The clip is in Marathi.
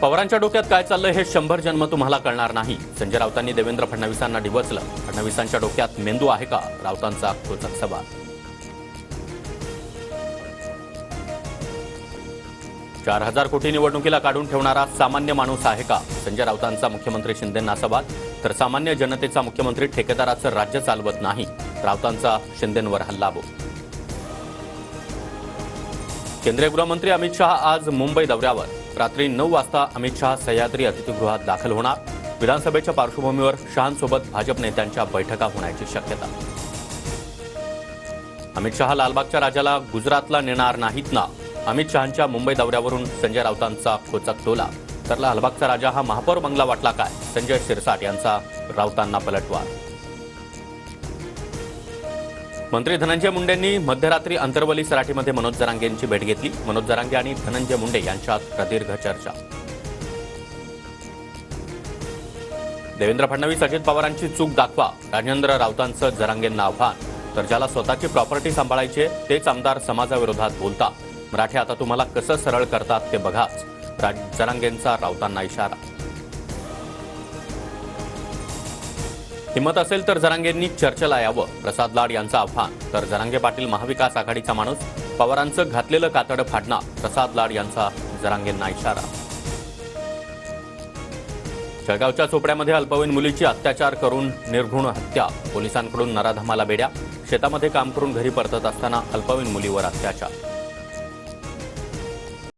पवारांच्या डोक्यात काय चाललंय हे 100 जन्म तुम्हाला कळणार नाही. संजय राऊतांनी देवेंद्र फडणवीसांना डिवचलं. फडणवीसांच्या डोक्यात मेंदू आहे का? राऊतांचा खोचक सवाल. 4,000 कोटी निवडणुकीला काढून ठेवणारा सामान्य माणूस आहे का? संजय राऊतांचा मुख्यमंत्री शिंदेंना सवाल. तर सामान्य जनतेचा मुख्यमंत्री ठेकेदाराचं राज्य चालवत नाही. राऊतांचा शिंदेंवर हल्लाबोल. केंद्रीय गृहमंत्री अमित शहा आज मुंबई दौऱ्यावर. रात्री 9 वाजता अमित शहा सह्याद्री अतिथीगृहात दाखल होणार. विधानसभेच्या पार्श्वभूमीवर शहांसोबत भाजप नेत्यांच्या बैठका होण्याची शक्यता. अमित शहा लालबागच्या राजाला गुजरातला नेणार नाहीत ना? अमित शहांच्या मुंबई दौऱ्यावरून संजय राऊतांचा खोचक टोला. तर लालबागचा राजा हा महापौर बंगला वाटला काय? संजय शिरसाट यांचा राऊतांना पलटवार. मंत्री धनंजय मुंडेंनी मध्यरात्री अंतरवली सराटीमध्ये मनोज जरांगेंची भेट घेतली. मनोज जरांगे आणि धनंजय मुंडे यांच्यात प्रदीर्घ चर्चा. देवेंद्र फडणवीस अजित पवारांची चूक दाखवा. राजेंद्र राऊतांचं जरांगेंना आव्हान. तर ज्याला स्वतःची प्रॉपर्टी सांभाळायची तेच आमदार समाजाविरोधात बोलता. मराठी आता तुम्हाला कसं सरळ करतात ते बघाच. जरांगेंचा राऊतांना इशारा. हिंमत असेल तर जरांगेंनी चर्चेला यावं. प्रसाद लाड यांचं आव्हान. तर जरांगे पाटील महाविकास आघाडीचा माणूस. पवारांचं घातलेलं कातडं फाडणार. प्रसाद लाड यांचा जरांगेंना इशारा. जळगावच्या चोपड्यामध्ये अल्पवयीन मुलीची अत्याचार करून निर्घृण हत्या. पोलिसांकडून नराधमाला बेड्या. शेतामध्ये काम करून घरी परतत असताना अल्पवयीन मुलीवर अत्याचार.